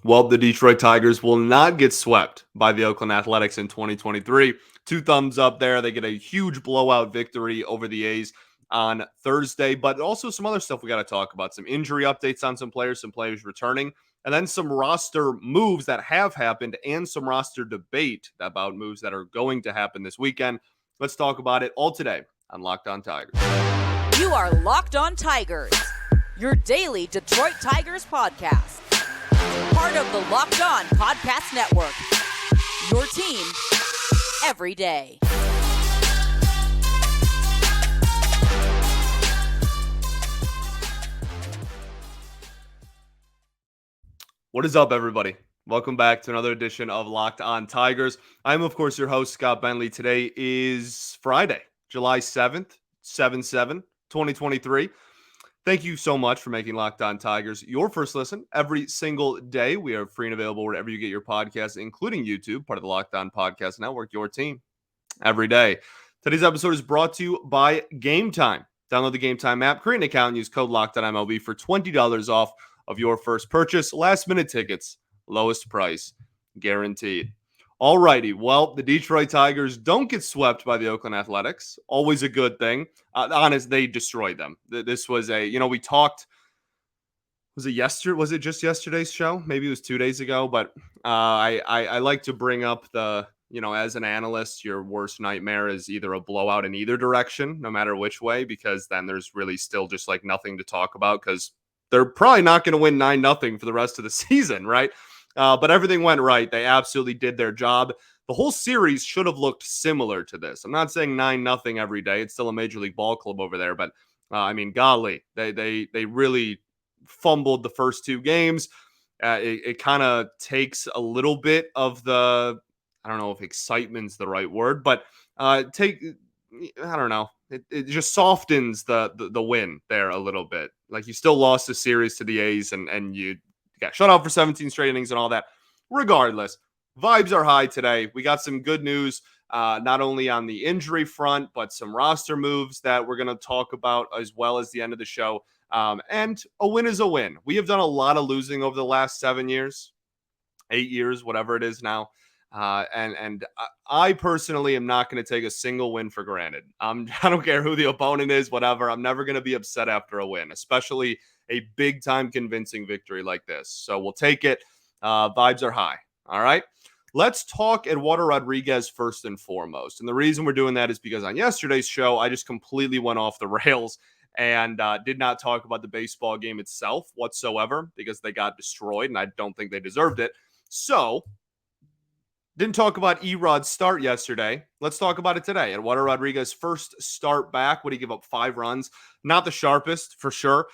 Well, the Detroit Tigers will not get swept by the Oakland Athletics in 2023. Two thumbs up there. They get a huge blowout victory over the A's on Thursday, but also some other stuff we got to talk about. Some injury updates on some players returning, and then some roster moves that have happened and some roster debate about moves that are going to happen this weekend. Let's talk about it all today on Locked On Tigers. You are Locked On Tigers, your daily Detroit Tigers podcast. Part of the Locked On Podcast Network, your team every day. What is up, everybody? Welcome back to another edition of Locked On Tigers. I'm, of course, your host, Scott Bentley. Today is Friday, July 7th, 7/7/2023. Thank you so much for making Locked On Tigers your first listen every single day. We are free and available wherever you get your podcasts, including YouTube, part of the Locked On Podcast Network, your team every day. Today's episode is brought to you by Game Time. Download the Game Time app, create an account, and use code LOCKEDONMLB for $20 off of your first purchase. Last-minute tickets, lowest price, guaranteed. Alrighty, well, the Detroit Tigers don't get swept by the Oakland Athletics. Always a good thing. Honest, they destroyed them. This was we talked, was it yesterday? Was it just yesterday's show? Maybe it was 2 days ago, but I like to bring up as an analyst, your worst nightmare is either a blowout in either direction, no matter which way, because then there's really still just like nothing to talk about because they're probably not going to win 9-0 for the rest of the season, right? But everything went right. They absolutely did their job. The whole series should have looked similar to this. I'm not saying 9-0 every day. It's still a Major League Ball club over there. But, golly, they really fumbled the first two games. It kind of takes a little bit of the, I don't know if excitement's the right word, but I don't know. It just softens the win there a little bit. Like you still lost the series to the A's and you got shut out for 17 straight innings and all that. Regardless, vibes are high today. We got some good news, not only on the injury front, but some roster moves that we're going to talk about as well as the end of the show. And a win is a win. We have done a lot of losing over the last 7 years, 8 years, whatever it is now. And I personally am not going to take a single win for granted. I don't care who the opponent is, whatever. I'm never going to be upset after a win, especially a big time convincing victory like this. So we'll take it. Vibes are high. All right. Let's talk Eduardo Rodriguez first and foremost. And the reason we're doing that is because on yesterday's show, I just completely went off the rails and did not talk about the baseball game itself whatsoever because they got destroyed and I don't think they deserved it. So didn't talk about Erod's start yesterday. Let's talk about it today. Eduardo Rodriguez first start back. Would he give up 5 runs? Not the sharpest, for sure.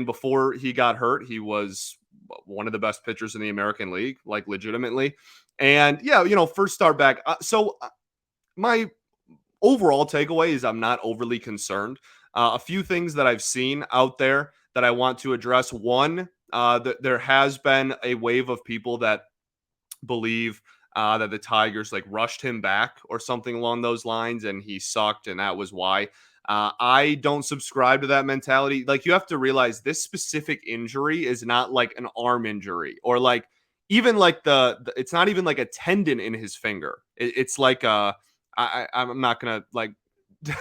Before he got hurt, he was one of the best pitchers in the American League, like legitimately. And first start back. So my overall takeaway is I'm not overly concerned. A few things that I've seen out there that I want to address. One, there has been a wave of people that believe that the Tigers rushed him back or something along those lines and he sucked and that was why. I don't subscribe to that mentality. You have to realize this specific injury is not like an arm injury or even it's not even like a tendon in his finger. It's like I'm not going to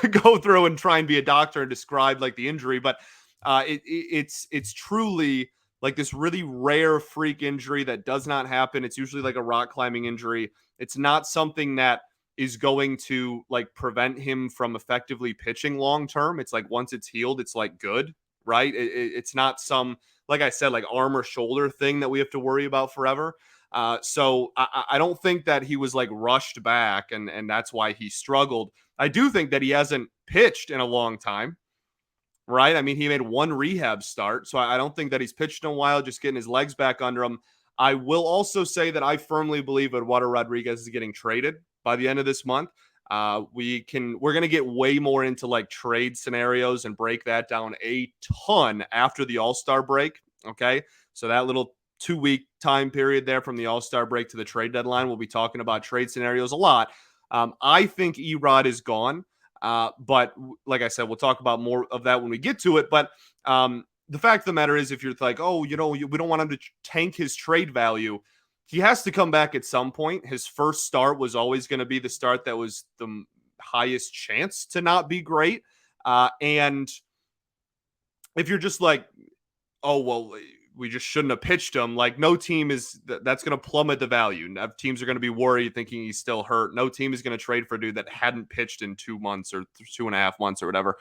go through and try and be a doctor and describe the injury, but it's truly this really rare freak injury that does not happen. It's usually a rock climbing injury. It's not something that is going to prevent him from effectively pitching long term. It's once it's healed, it's good, right? It's not some, like I said, arm or shoulder thing that we have to worry about forever. So I don't think that he was rushed back and that's why he struggled. I do think that he hasn't pitched in a long time. Right? He made one rehab start, so I don't think that he's pitched in a while, just getting his legs back under him. I will also say that I firmly believe Eduardo Rodriguez is getting traded by the end of this month. We're going to get way more into trade scenarios and break that down a ton after the All-Star break. Okay. So that little 2-week time period there from the All-Star break to the trade deadline, we'll be talking about trade scenarios a lot. I think Erod is gone. But like I said, we'll talk about more of that when we get to it. But the fact of the matter is, if you're like, oh, we don't want him to tank his trade value, he has to come back at some point. His first start was always going to be the start that was the highest chance to not be great. And if you're just like, oh, well, we just shouldn't have pitched him, like no team that's going to plummet the value. Teams are going to be worried thinking he's still hurt. No team is going to trade for a dude that hadn't pitched in 2 months or 2.5 months or whatever.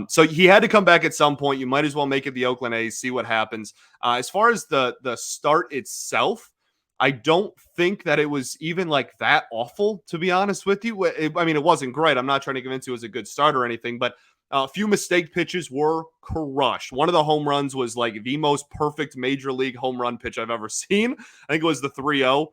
So he had to come back at some point. You might as well make it the Oakland A's, see what happens. As far as the start itself, I don't think that it was even like that awful, to be honest with you. I mean, it wasn't great. I'm not trying to convince you it was a good start or anything, but a few mistake pitches were crushed. One of the home runs was like the most perfect major league home run pitch I've ever seen. I think it was the 3-0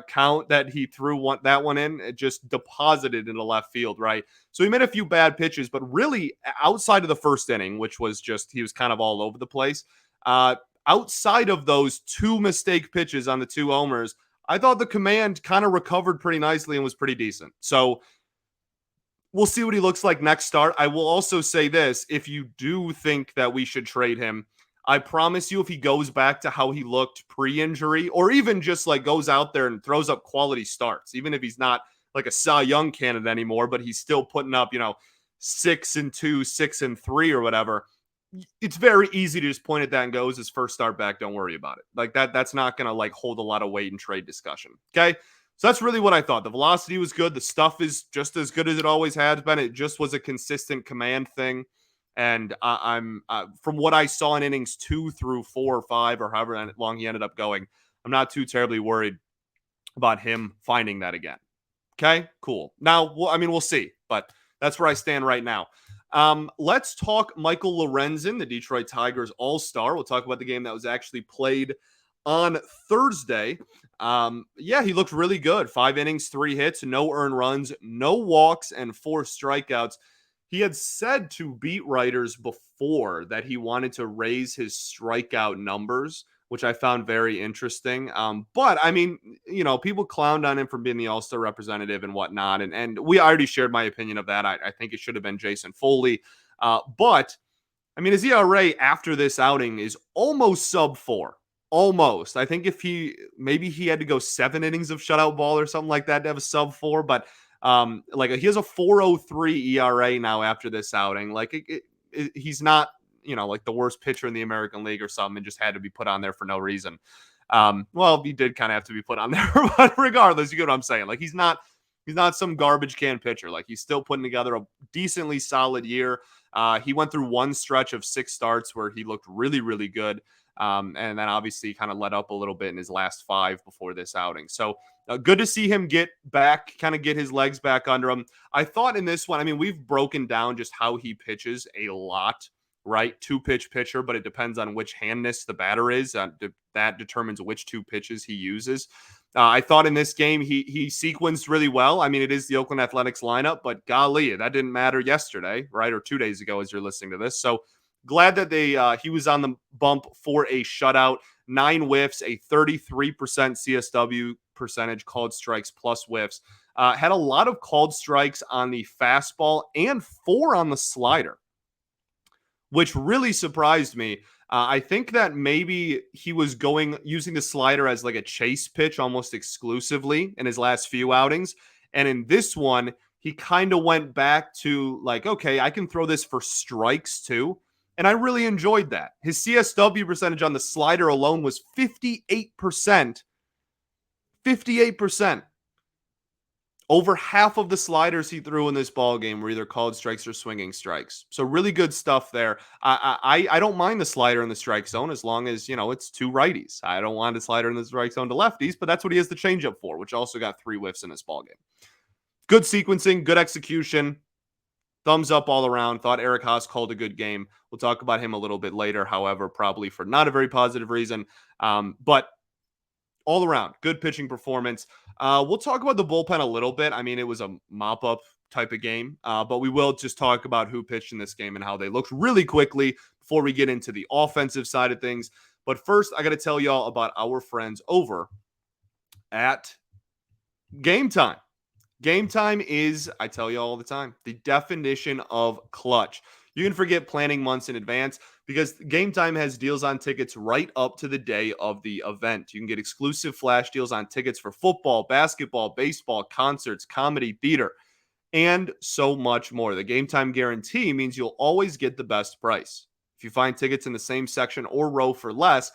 count that he threw that one in. It just deposited into left field, right? So he made a few bad pitches, but really outside of the first inning, which was just, he was kind of all over the place. Outside of those 2 mistake pitches on the 2 homers, I thought the command kind of recovered pretty nicely and was pretty decent. So we'll see what he looks like next start. I will also say this. If you do think that we should trade him, I promise you if he goes back to how he looked pre-injury, or even just like goes out there and throws up quality starts, even if he's not like a Cy Young candidate anymore, but he's still putting up, 6-2, 6-3 or whatever, it's very easy to just point at that and go, his first start back, don't worry about it. Like that's not going to like hold a lot of weight in trade discussion. Okay. So that's really what I thought. The velocity was good. The stuff is just as good as it always has been. It just was a consistent command thing. And I'm from what I saw in innings 2 through 4 or 5 or however long he ended up going, I'm not too terribly worried about him finding that again. Okay, cool. Now, we'll see, but that's where I stand right now. Let's talk Michael Lorenzen, the Detroit Tigers All-Star. We'll talk about the game that was actually played on Thursday. He looked really good. 5 innings, 3 hits, no earned runs, no walks, and 4 strikeouts. He had said to beat writers before that he wanted to raise his strikeout numbers, which I found very interesting. But I mean, people clowned on him for being the All-Star representative and whatnot. And we already shared my opinion of that. I think it should have been Jason Foley. But I mean, his ERA after this outing is almost sub 4. Almost. I think if he had to go 7 innings of shutout ball or something like that to have a sub 4, but he has a 4.03 ERA now after this outing. He's not, like the worst pitcher in the American League or something, and just had to be put on there for no reason. He did kind of have to be put on there, but regardless, you get what I'm saying. Like he's not some garbage can pitcher. Like he's still putting together a decently solid year. He went through one stretch of 6 starts where he looked really, really good. And then obviously kind of let up a little bit in his last 5 before this outing. So good to see him get back, kind of get his legs back under him. I thought in this one, we've broken down just how he pitches a lot, right? 2-pitch pitcher, but it depends on which handness the batter is. That determines which 2 pitches he uses. I thought in this game, he sequenced really well. It is the Oakland Athletics lineup, but golly, that didn't matter yesterday, right? Or 2 days ago as you're listening to this. So glad that he was on the bump for a shutout, 9 whiffs, a 33% CSW percentage, called strikes plus whiffs. Had a lot of called strikes on the fastball and 4 on the slider, which really surprised me. I think that maybe he was using the slider as like a chase pitch almost exclusively in his last few outings. And in this one, he kind of went back to like, okay, I can throw this for strikes too. And I really enjoyed that. His CSW percentage on the slider alone was 58%. 58%. Over half of the sliders he threw in this ball game were either called strikes or swinging strikes. So really good stuff there. I don't mind the slider in the strike zone as long as, it's 2 righties. I don't want a slider in the strike zone to lefties, but that's what he has the changeup for, which also got 3 whiffs in this ball game. Good sequencing, good execution. Thumbs up all around. Thought Eric Haas called a good game. We'll talk about him a little bit later, however, probably for not a very positive reason. But all around, good pitching performance. We'll talk about the bullpen a little bit. It was a mop-up type of game, but we will just talk about who pitched in this game and how they looked really quickly before we get into the offensive side of things. But first, I got to tell y'all about our friends over at Game Time. Game Time is, I tell you all the time, the definition of clutch. You can forget planning months in advance because Game Time has deals on tickets right up to the day of the event. You can get exclusive flash deals on tickets for football, basketball, baseball, concerts, comedy, theater, and so much more. The Game Time guarantee means you'll always get the best price. If you find tickets in the same section or row for less,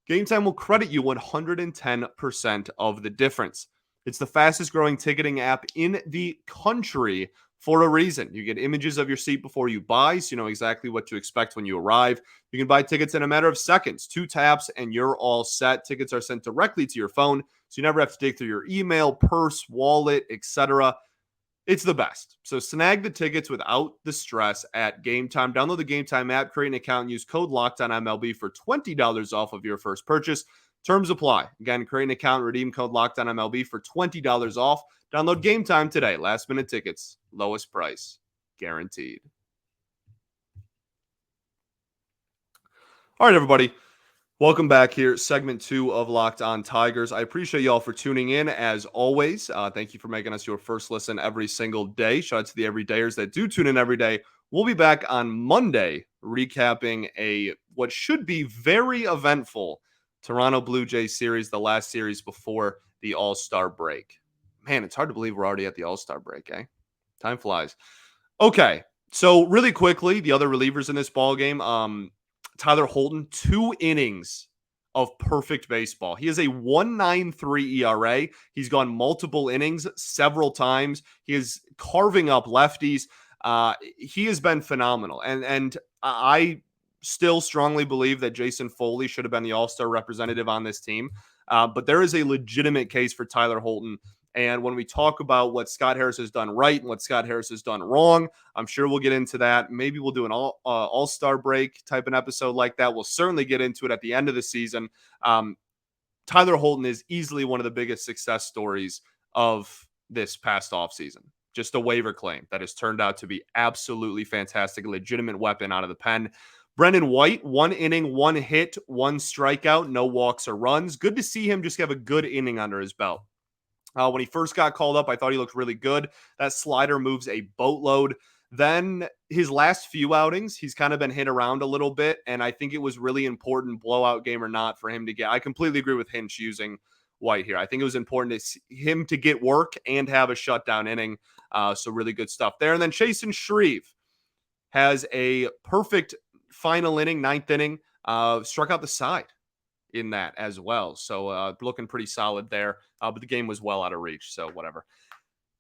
Game Time will credit you 110% of the difference. It's the fastest growing ticketing app in the country for a reason. You get images of your seat before you buy, so you know exactly what to expect when you arrive. You can buy tickets in a matter of seconds, 2 taps, and you're all set. Tickets are sent directly to your phone, so you never have to dig through your email, purse, wallet, etc. It's the best. So snag the tickets without the stress at Game Time. Download the Game Time app, create an account, and use code LOCKEDONMLB for $20 off of your first purchase. Terms apply. Again, create an account, redeem code LOCKEDONMLB for $20 off. Download Game Time today. Last minute tickets, lowest price, guaranteed. All right, everybody. Welcome back here. Segment 2 of Locked On Tigers. I appreciate y'all for tuning in as always. Thank you for making us your first listen every single day. Shout out to the everydayers that do tune in every day. We'll be back on Monday recapping what should be very eventful Toronto Blue Jays series, the last series before the All-Star break. Man, it's hard to believe we're already at the All-Star break, eh? Time flies. Okay, so really quickly, the other relievers in this ball game, Tyler Holton, 2 innings of perfect baseball. He has a 1.93 ERA. He's gone multiple innings several times. He is carving up lefties. He has been phenomenal. And I still strongly believe that Jason Foley should have been the All-Star representative on this team. But there is a legitimate case for Tyler Holton. And when we talk about what Scott Harris has done right and what Scott Harris has done wrong, I'm sure we'll get into that. Maybe we'll do an all-star break type of episode like that. We'll certainly get into it at the end of the season. Tyler Holton is easily one of the biggest success stories of this past offseason. Just a waiver claim that has turned out to be absolutely fantastic, a legitimate weapon out of the pen. Brendan White, 1 inning, 1 hit, 1 strikeout, no walks or runs. Good to see him just have a good inning under his belt. When he first got called up, I thought he looked really good. That slider moves a boatload. Then his last few outings, he's kind of been hit around a little bit, and I think it was really important, blowout game or not, for him to get. I completely agree with Hinch using White here. I think it was important him to get work and have a shutdown inning. So really good stuff there. And then Chasen Shreve has a perfect final inning, 9th inning, struck out the side in that as well. So looking pretty solid there. But the game was well out of reach, so whatever.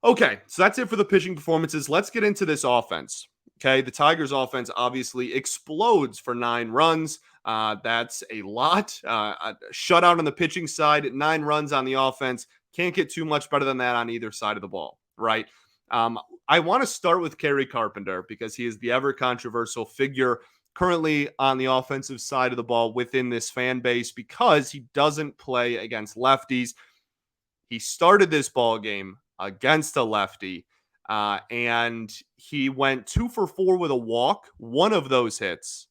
Okay, so that's it for the pitching performances. Let's get into this offense. Okay, the Tigers offense obviously explodes for 9 runs. That's a lot. A shutout on the pitching side, 9 runs on the offense. Can't get too much better than that on either side of the ball, right? I want to start with Kerry Carpenter because he is the ever controversial figure currently on the offensive side of the ball within this fan base because he doesn't play against lefties. He started this ball game against a lefty, and he went 2 for 4 with a walk. One of those hits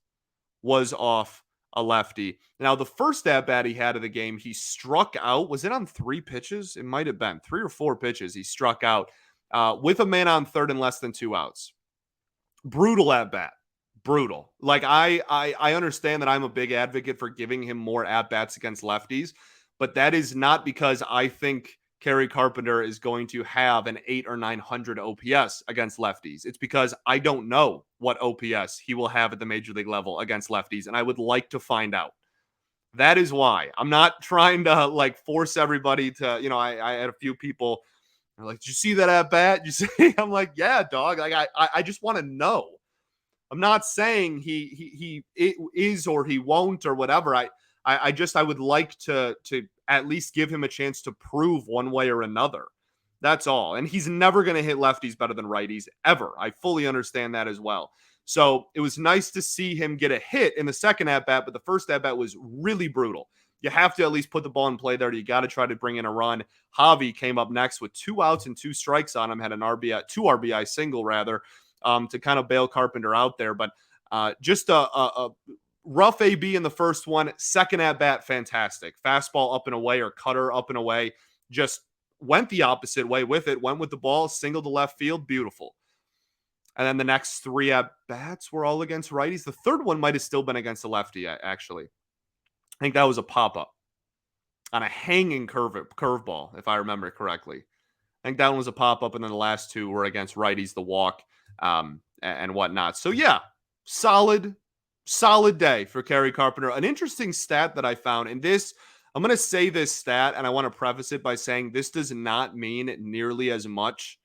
was off a lefty. Now, the first at-bat he had of the game, he struck out. Was it on 3 pitches? It might have been 3 or 4 pitches. He struck out with a man on third and less than 2 outs. Brutal at-bat. Brutal. Like, I understand that I'm a big advocate for giving him more at-bats against lefties, but that is not because I think Kerry Carpenter is going to have an 800 or 900 OPS against lefties. It's because I don't know what OPS he will have at the major league level against lefties, and I would like to find out. That is why. I'm not trying to force everybody to, I had a few people like, did you see that at bat? You see? I'm like, yeah, dog. Like, I just want to know. I'm not saying he is or he won't or whatever. I would like to at least give him a chance to prove one way or another. That's all. And he's never going to hit lefties better than righties ever. I fully understand that as well. So it was nice to see him get a hit in the second at-bat, but the first at-bat was really brutal. You have to at least put the ball in play there. You got to try to bring in a run. Javy came up next with 2 outs and 2 strikes on him, had an two RBI single rather, to kind of bail Carpenter out there. But just a rough AB in the first one. Second at bat, fantastic. Fastball up and away or cutter up and away. Just went the opposite way with it. Went with the ball, single to left field. Beautiful. And then the next 3 at-bats were all against righties. The third one might have still been against the lefty, actually. I think that was a pop-up on a hanging curveball, if I remember correctly. I think that one was a pop-up, and then the last 2 were against righties, the walk, and whatnot. So, yeah, solid day for Kerry Carpenter. An interesting stat that I found, and this, I'm going to say this stat, and I want to preface it by saying this does not mean nearly as much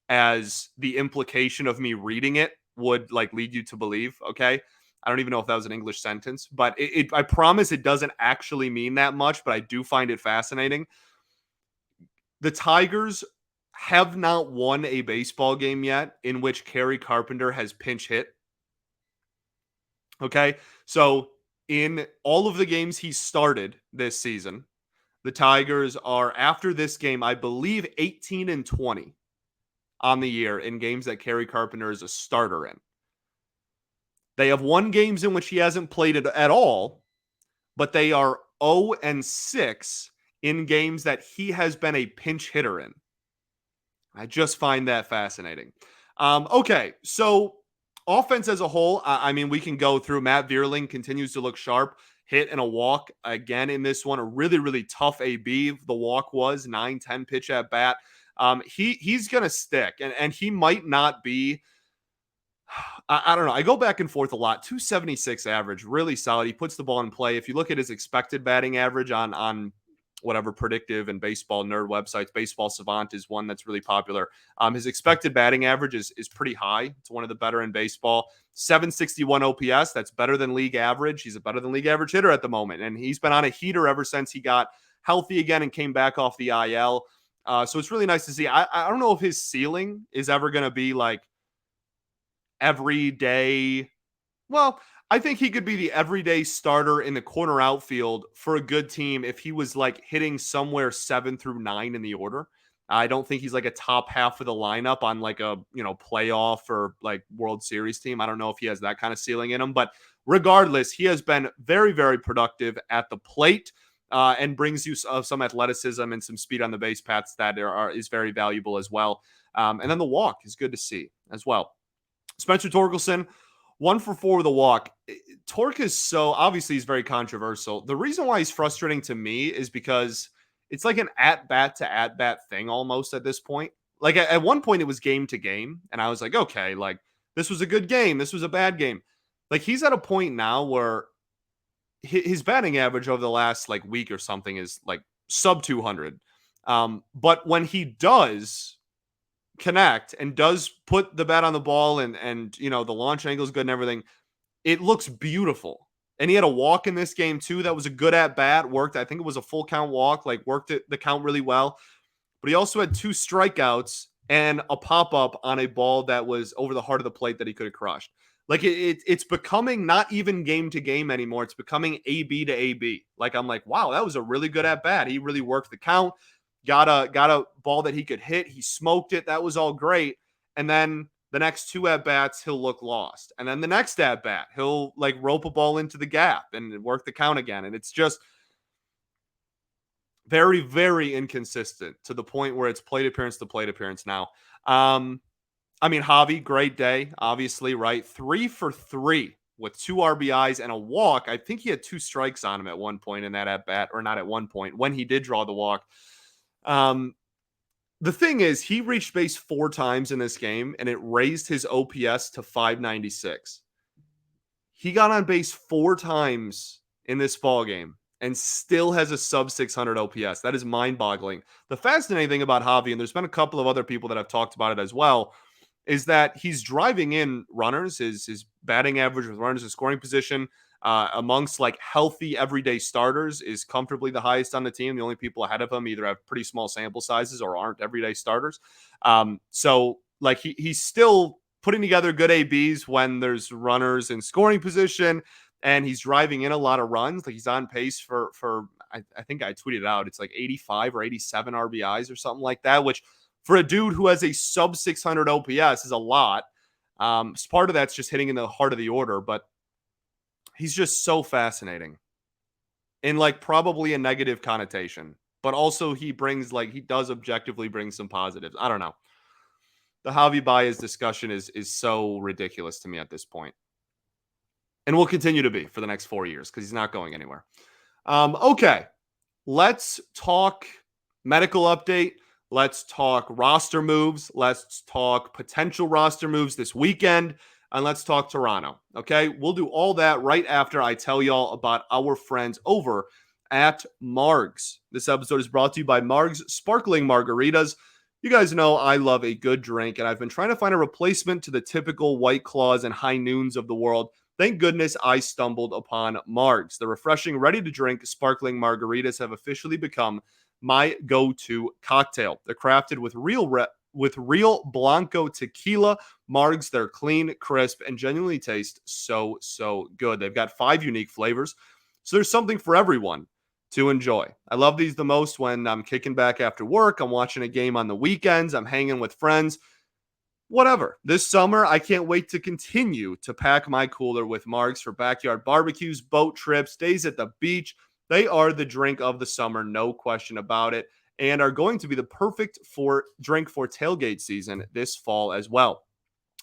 as the implication of me reading it would lead you to believe. Okay. I don't even know if that was an English sentence, but I promise it doesn't actually mean that much, but I do find it fascinating. The Tigers have not won a baseball game yet in which Kerry Carpenter has pinch hit. Okay. So in all of the games he started this season, the Tigers are, after this game, I believe 18-20. On the year in games that Kerry Carpenter is a starter in. They have won games in which he hasn't played it at all, but they are 0-6 in games that he has been a pinch hitter in. I just find that fascinating. Okay, so offense as a whole, I mean, we can go through. Matt Vierling continues to look sharp. Hit and a walk again in this one. A really, really tough AB. The walk was 9-10 pitch at bat. He's going to stick, and he might not be, I don't know. I go back and forth a lot. 276 average, really solid. He puts the ball in play. If you look at his expected batting average on whatever predictive and baseball nerd websites, Baseball Savant is one that's really popular. His expected batting average is pretty high. It's one of the better in baseball. 761 OPS. That's better than league average. He's a better than league average hitter at the moment, and he's been on a heater ever since he got healthy again and came back off the IL. So it's really nice to see. I don't know if his ceiling is ever going to be like every day. Well, I think he could be the everyday starter in the corner outfield for a good team if he was like hitting somewhere 7 through 9 in the order. I don't think he's like a top half of the lineup on like a, playoff or like World Series team. I don't know if he has that kind of ceiling in him, but regardless, he has been very, very productive at the plate. And brings you some athleticism and some speed on the base paths that is very valuable as well. And then the walk is good to see as well. Spencer Torkelson, 1 for 4 with a walk. Torque is so, obviously he's very controversial. The reason why he's frustrating to me is because it's like an at-bat to at-bat thing almost at this point. Like at one point it was game to game, and I was like, okay, like this was a good game. This was a bad game. Like he's at a point now where his batting average over the last like week or something is like sub 200. But when he does connect and does put the bat on the ball and the launch angle is good and everything, it looks beautiful. And he had a walk in this game too. That was a good at bat. Worked. I think it was a full count walk. Like worked the count really well. But he also had 2 strikeouts and a pop up on a ball that was over the heart of the plate that he could have crushed. Like it's becoming not even game to game anymore. It's becoming AB to AB. Like I'm like, wow, that was a really good at bat. He really worked the count. Got a ball that he could hit. He smoked it. That was all great. And then the next 2 at bats, he'll look lost. And then the next at bat, he'll like rope a ball into the gap and work the count again. And it's just very, very inconsistent to the point where it's plate appearance to plate appearance now. I mean, Javy, great day, obviously, right? 3 for 3 with 2 RBIs and a walk. I think he had 2 strikes on him at one point in that at-bat, or not at one point, when he did draw the walk. The thing is, he reached base 4 times in this game, and it raised his OPS to 596. He got on base 4 times in this ball game and still has a sub 600 OPS. That is mind-boggling. The fascinating thing about Javy, and there's been a couple of other people that have talked about it as well, is that he's driving in runners. His batting average with runners in scoring position amongst like healthy everyday starters is comfortably the highest on the team. The only people ahead of him either have pretty small sample sizes or aren't everyday starters. So like he's still putting together good ABs when there's runners in scoring position, and he's driving in a lot of runs. Like he's on pace for I think I tweeted out, it's like 85 or 87 RBIs or something like that, which for a dude who has a sub 600 OPS is a lot. Part of that's just hitting in the heart of the order, but he's just so fascinating in like probably a negative connotation, but also he does objectively bring some positives. I don't know. The Javy Baez discussion is so ridiculous to me at this point. And will continue to be for the next 4 years because he's not going anywhere. Okay, let's talk medical update. Let's talk roster moves. Let's talk potential roster moves this weekend. And let's talk Toronto. Okay, we'll do all that right after I tell y'all about our friends over at Margs. This episode is brought to you by Margs Sparkling Margaritas. You guys know I love a good drink, and I've been trying to find a replacement to the typical White Claws and High Noons of the world. Thank goodness I stumbled upon Margs. The refreshing, ready-to-drink sparkling margaritas have officially become my go-to cocktail. They're crafted with real Blanco tequila. Margs, they're clean, crisp, and genuinely taste so good. They've got 5 unique flavors, so there's something for everyone to enjoy. I love these the most when I'm kicking back after work, I'm watching a game on the weekends, I'm hanging with friends. Whatever. This summer, I can't wait to continue to pack my cooler with Margs for backyard barbecues, boat trips, days at the beach. They are the drink of the summer, no question about it, and are going to be the perfect drink for tailgate season this fall as well.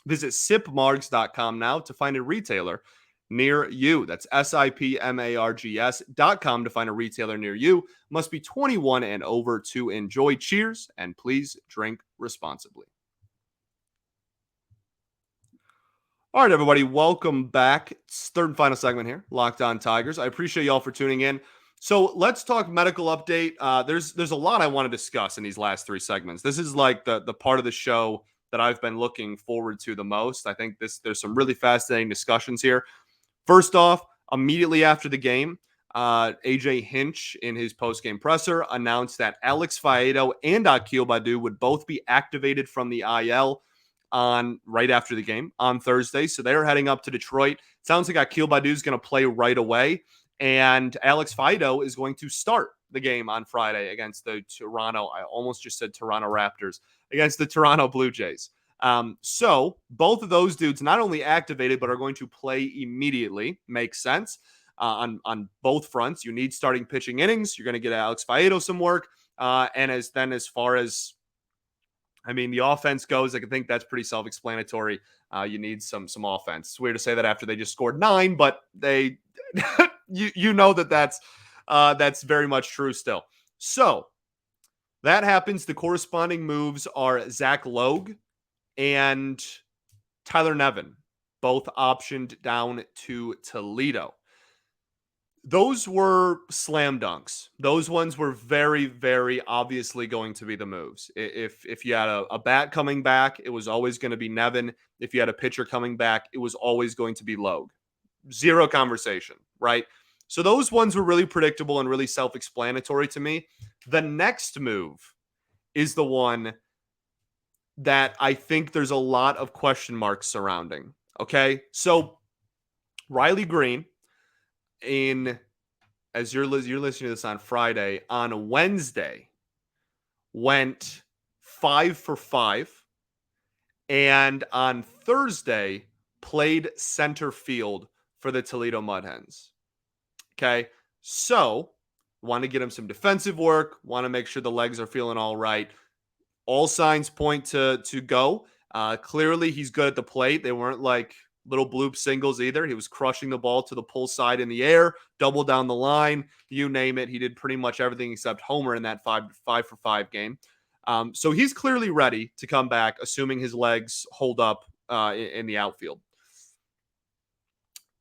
Visit sipmargs.com now to find a retailer near you. That's SIPMARGS.com to find a retailer near you. Must be 21 and over to enjoy. Cheers, and please drink responsibly. All right, everybody, welcome back. It's third and final segment here, Locked On Tigers. I appreciate y'all for tuning in. So let's talk medical update. There's a lot I want to discuss in these last 3 segments. This is like the part of the show that I've been looking forward to the most. I think there's some really fascinating discussions here. First off, immediately after the game, AJ Hinch in his post-game presser announced that Alex Faedo and Akil Baddoo would both be activated from the IL on right after the game on Thursday. So they're heading up to Detroit. Sounds like Akil Baddoo is going to play right away, and Alex Faedo is going to start the game on Friday against the Toronto. I almost just said Toronto Raptors against the Toronto Blue Jays. So both of those dudes not only activated, but are going to play immediately. Makes sense. On both fronts, you need starting pitching innings. You're going to get Alex Faedo some work. And as far as the offense goes, I think that's pretty self-explanatory. You need some offense. It's weird to say that after they just scored 9, but they, you know that's very much true still. So that happens. The corresponding moves are Zach Logue and Tyler Nevin, both optioned down to Toledo. Those were slam dunks. Those ones were very, very obviously going to be the moves. If you had a bat coming back, it was always going to be Nevin. If you had a pitcher coming back, it was always going to be Logue. Zero conversation, right? So those ones were really predictable and really self-explanatory to me. The next move is the one that I think there's a lot of question marks surrounding. Okay, so Riley Greene, as you're listening to this on Friday, on Wednesday, went 5 for 5, and on Thursday played center field for the Toledo Mud Hens. Okay, so want to get him some defensive work, want to make sure the legs are feeling all right. All signs point to go. Clearly, he's good at the plate. They weren't like little bloop singles either. He was crushing the ball to the pull side in the air, double down the line, you name it. He did pretty much everything except homer in that 5 for 5 game. So he's clearly ready to come back, assuming his legs hold up in the outfield.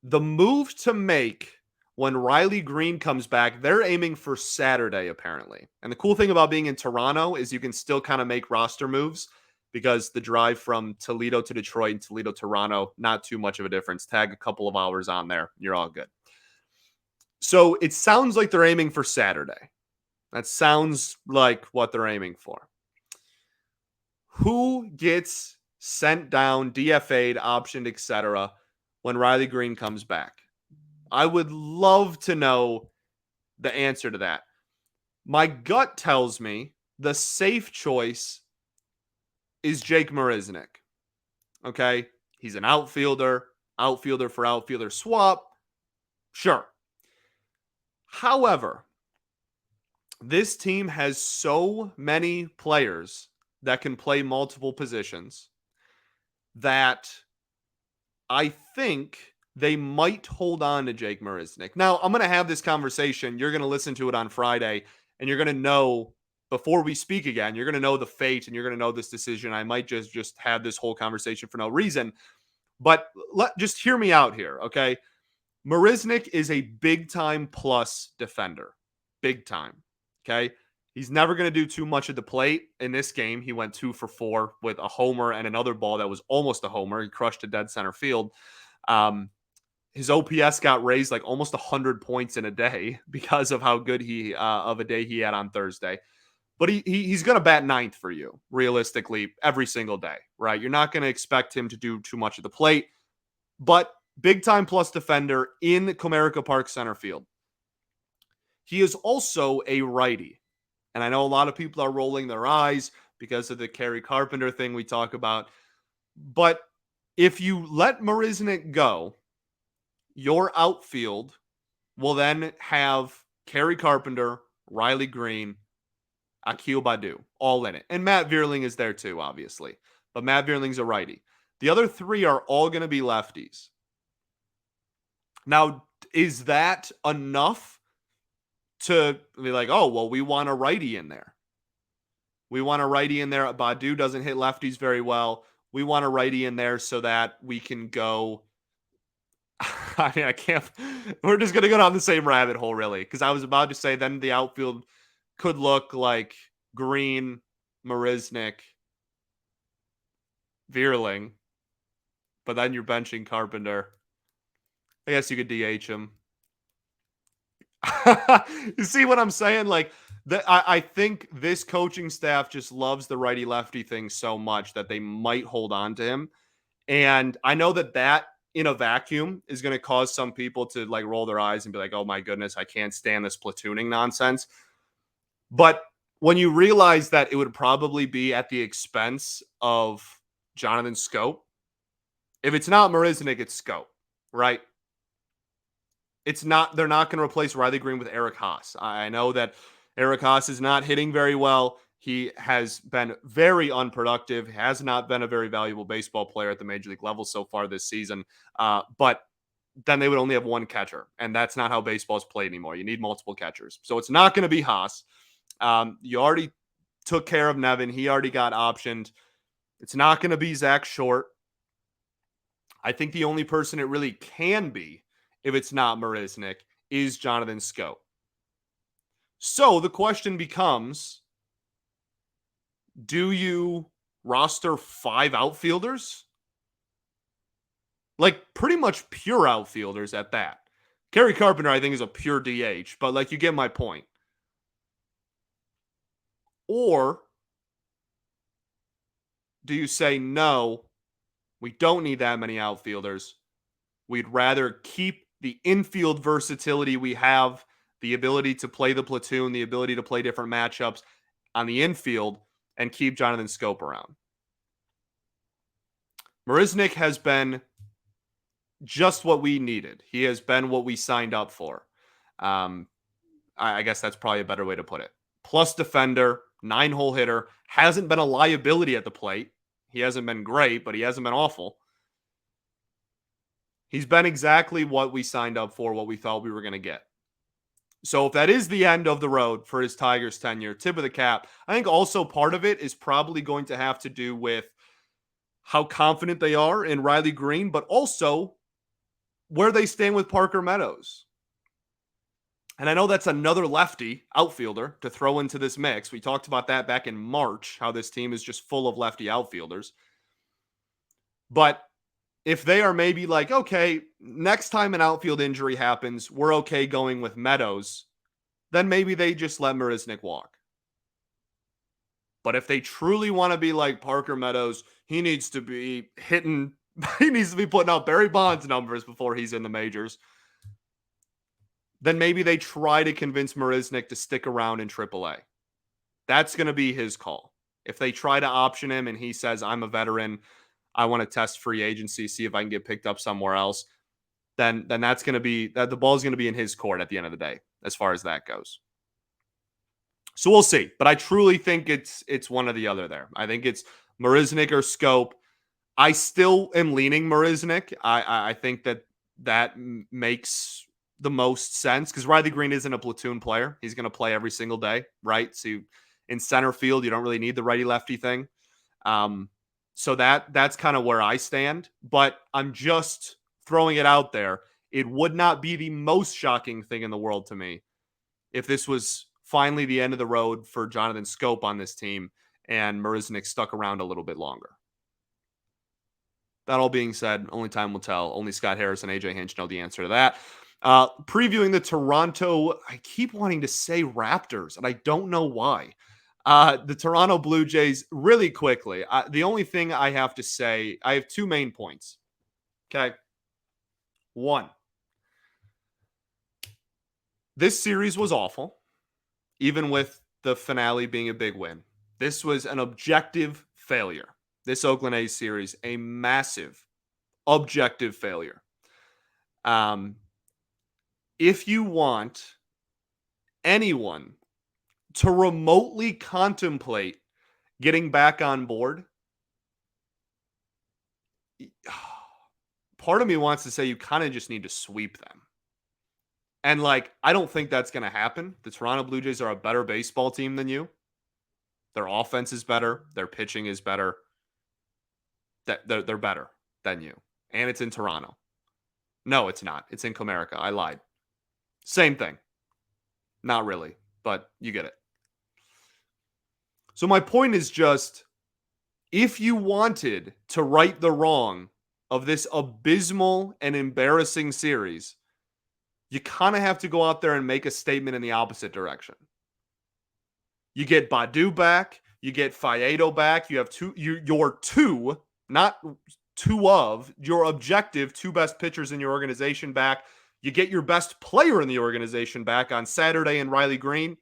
The move to make when Riley Greene comes back, they're aiming for Saturday, apparently. And the cool thing about being in Toronto is you can still kind of make roster moves because the drive from Toledo to Detroit and Toledo to Toronto, not too much of a difference. Tag a couple of hours on there. You're all good. So it sounds like they're aiming for Saturday. That sounds like what they're aiming for. Who gets sent down, DFA'd, optioned, etc. when Riley Greene comes back? I would love to know the answer to that. My gut tells me the safe choice is Jake Marinsnick. Okay? He's an outfielder for outfielder swap. Sure. However, this team has so many players that can play multiple positions that I think they might hold on to Jake Marinsnick. Now, I'm going to have this conversation. You're going to listen to it on Friday, and you're going to know before we speak again, you're going to know the fate and you're going to know this decision. I might just have this whole conversation for no reason, but just hear me out here, okay? Marinsnick is a big-time plus defender. Big time, okay? He's never going to do too much at the plate. In this game, he went 2 for 4 with a homer and another ball that was almost a homer. He crushed a dead center field. His OPS got raised like almost 100 points in a day because of how good of a day he had on Thursday. But he's going to bat ninth for you, realistically, every single day, right? You're not going to expect him to do too much at the plate, but big-time plus defender in Comerica Park center field. He is also a righty. And I know a lot of people are rolling their eyes because of the Kerry Carpenter thing we talk about. But if you let Marinsnick go, your outfield will then have Kerry Carpenter, Riley Greene, Akil Baddoo, all in it. And Matt Vierling is there too, obviously. But Matt Vierling's a righty. The other three are all going to be lefties. Now, is that enough to be like, oh, well, we want a righty in there? We want a righty in there. Baddoo doesn't hit lefties very well. We want a righty in there so that we can go. I mean, I can't. We're just going to go down the same rabbit hole, really, because I was about to say then the outfield could look like Greene, Marinsnick, Vierling, but then you're benching Carpenter. I guess you could DH him. You see what I'm saying? Like, I think this coaching staff just loves the righty-lefty thing so much that they might hold on to him. And I know that in a vacuum is going to cause some people to like roll their eyes and be like, oh my goodness, I can't stand this platooning nonsense. But when you realize that it would probably be at the expense of Jonathan Schoop, if it's not Marinsnick, it's Schoop, right? It's not, they're not going to replace Riley Greene with Eric Haas. I know that Eric Haas is not hitting very well. He has been very unproductive, has not been a very valuable baseball player at the major league level so far this season. But then they would only have one catcher, and that's not how baseball is played anymore. You need multiple catchers. So it's not going to be Haas. You already took care of Nevin. He already got optioned. It's not going to be Zach Short. I think the only person it really can be, if it's not Marinsnick, is Jonathan Schoop. So the question becomes, do you roster 5 outfielders? Like, pretty much pure outfielders at that. Kerry Carpenter, I think, is a pure DH, but like, you get my point. Or do you say, no, we don't need that many outfielders. We'd rather keep the infield versatility we have, the ability to play the platoon, the ability to play different matchups on the infield, and keep Jonathan Schoop around. Marinsnick has been just what we needed. He has been what we signed up for. I guess that's probably a better way to put it. Plus defender, 9-hole hitter, hasn't been a liability at the plate. He hasn't been great, but he hasn't been awful. He's been exactly what we signed up for, what we thought we were going to get. So if that is the end of the road for his Tigers tenure, tip of the cap. I think also part of it is probably going to have to do with how confident they are in Riley Greene, but also where they stand with Parker Meadows. And I know that's another lefty outfielder to throw into this mix. We talked about that back in March, how this team is just full of lefty outfielders. But if they are maybe like, okay, next time an outfield injury happens, we're okay going with Meadows, then maybe they just let Marinsnick walk. But if they truly want to be like Parker Meadows, he needs to be hitting, he needs to be putting out Barry Bonds numbers before he's in the majors, then maybe they try to convince Marinsnick to stick around in AAA. That's going to be his call. If they try to option him and he says, I'm a veteran, I want to test free agency, see if I can get picked up somewhere else, then that's going to be, that the ball's going to be in his court at the end of the day, as far as that goes. So we'll see. But I truly think it's one or the other there. I think it's Marinsnick or Schoop. I still am leaning Marinsnick. I think that makes the most sense because Riley Greene isn't a platoon player. He's going to play every single day, right? So in center field, you don't really need the righty-lefty thing. So that's kind of where I stand. But I'm just throwing it out there. It would not be the most shocking thing in the world to me if this was finally the end of the road for Jonathan Scope on this team and Marinsnick stuck around a little bit longer. That all being said, only time will tell. Only Scott Harris and AJ Hinch know the answer to that. Previewing the Toronto, I keep wanting to say Raptors, and I don't know why. The Toronto Blue Jays, really quickly. The only thing I have to say, I have two main points. Okay. One, this series was awful, even with the finale being a big win. This was an objective failure. This Oakland A's series, a massive objective failure. If you want anyone to remotely contemplate getting back on board, part of me wants to say you kind of just need to sweep them. And I don't think that's going to happen. The Toronto Blue Jays are a better baseball team than you. Their offense is better. Their pitching is better. They're better than you. And it's in Toronto. No, it's not. It's in Comerica. I lied. Same thing. Not really, but you get it. So my point is just, if you wanted to right the wrong of this abysmal and embarrassing series, you kind of have to go out there and make a statement in the opposite direction. You get Badu back. You get Faedo back. You have your two, not two of, your objective two best pitchers in your organization back. You get your best player in the organization back on Saturday in Riley Greene.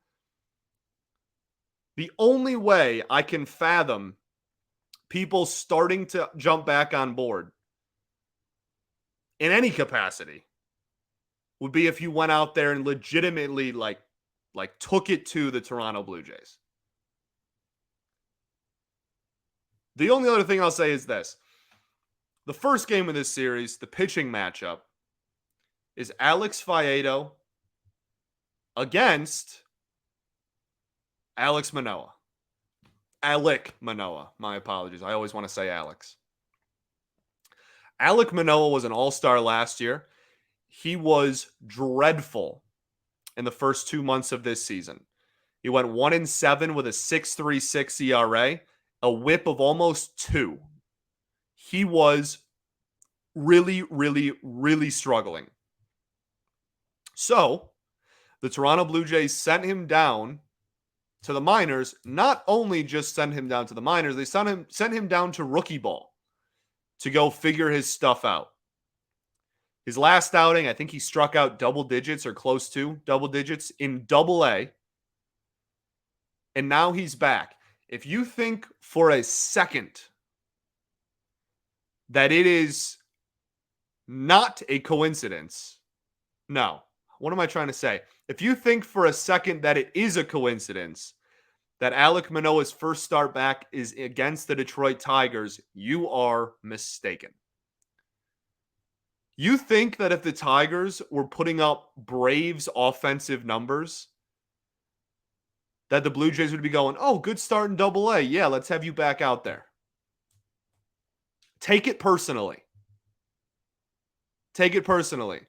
The only way I can fathom people starting to jump back on board in any capacity would be if you went out there and legitimately took it to the Toronto Blue Jays. The only other thing I'll say is this. The first game of this series, the pitching matchup, is Alex Faedo against Alex Manoah. Alek Manoah. My apologies. I always want to say Alex. Alek Manoah was an all-star last year. He was dreadful in the first 2 months of this season. He went 1-7 with a 6.36 ERA, a whip of almost 2. He was really, really, really struggling. So, the Toronto Blue Jays sent him down to the minors. Not only just sent him down to the minors, they sent him down to rookie ball to go figure his stuff out. His last outing, I think he struck out double digits or close to double digits in Double-A. And now he's back. If you think for a second that it is not a coincidence, no. What am I trying to say? If you think for a second that it is a coincidence that Alek Manoah's first start back is against the Detroit Tigers, you are mistaken. You think that if the Tigers were putting up Braves offensive numbers, that the Blue Jays would be going, oh, good start in Double-A. Yeah, let's have you back out there. Take it personally. Take it personally.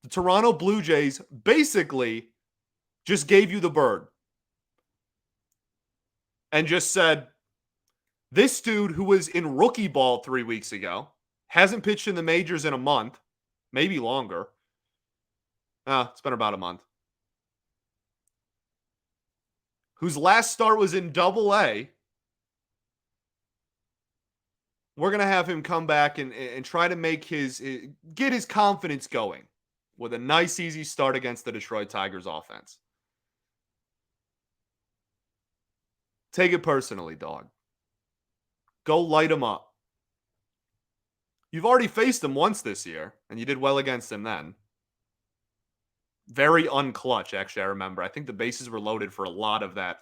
The Toronto Blue Jays basically just gave you the bird and just said, this dude who was in rookie ball 3 weeks ago, hasn't pitched in the majors in a month, maybe longer. It's been about a month. Whose last start was in Double-A. We're going to have him come back and try to get his confidence going with a nice, easy start against the Detroit Tigers offense. Take it personally, dog. Go light him up. You've already faced him once this year, and you did well against him then. Very unclutch, actually, I remember. I think the bases were loaded for a lot of that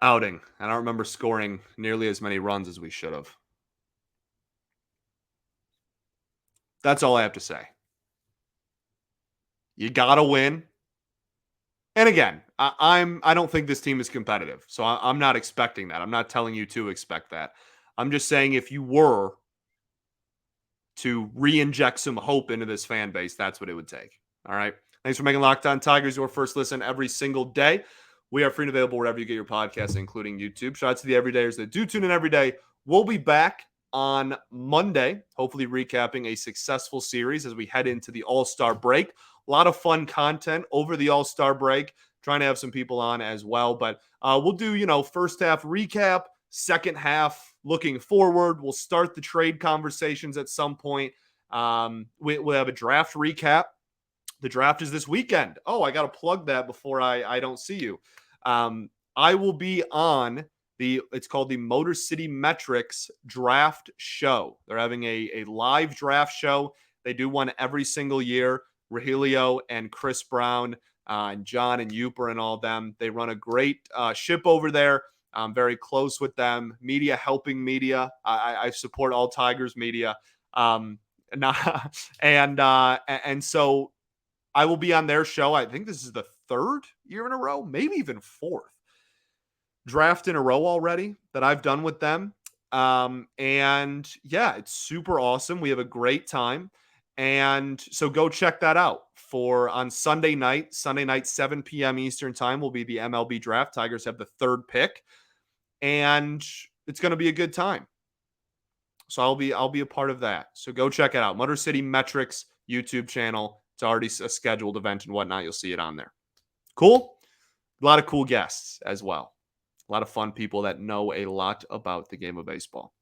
outing. I don't remember scoring nearly as many runs as we should have. That's all I have to say. You got to win. And again, I don't think this team is competitive. So I'm not expecting that. I'm not telling you to expect that. I'm just saying if you were to re-inject some hope into this fan base, that's what it would take. All right. Thanks for making Locked On Tigers your first listen every single day. We are free and available wherever you get your podcasts, including YouTube. Shout out to the everydayers that do tune in every day. We'll be back on Monday, hopefully recapping a successful series as we head into the All-Star break. A lot of fun content over the All-Star break. Trying to have some people on as well. But we'll do, first half recap, second half looking forward. We'll start the trade conversations at some point. We'll have a draft recap. The draft is this weekend. Oh, I got to plug that before I don't see you. I will be on it's called the Motor City Metrics Draft Show. They're having a live draft show. They do one every single year. Rahilio and Chris Brown and John and Uper and all of them. They run a great ship over there. I'm very close with them. Media helping media. I support all Tigers media. And so I will be on their show. I think this is the third year in a row, maybe even fourth draft in a row already that I've done with them. And yeah, it's super awesome. We have a great time. And so go check that out on Sunday night, 7 p.m. Eastern time will be the MLB draft. Tigers have the third pick and it's going to be a good time. So I'll be a part of that. So go check it out. Motor City Metrics YouTube channel. It's already a scheduled event and whatnot. You'll see it on there. Cool. A lot of cool guests as well. A lot of fun people that know a lot about the game of baseball.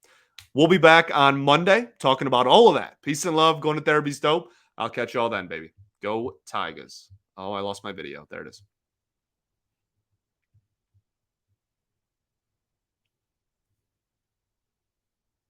We'll be back on Monday talking about all of that. Peace and love. Going to therapy's dope. I'll catch you all then, baby. Go Tigers. Oh, I lost my video. There it is.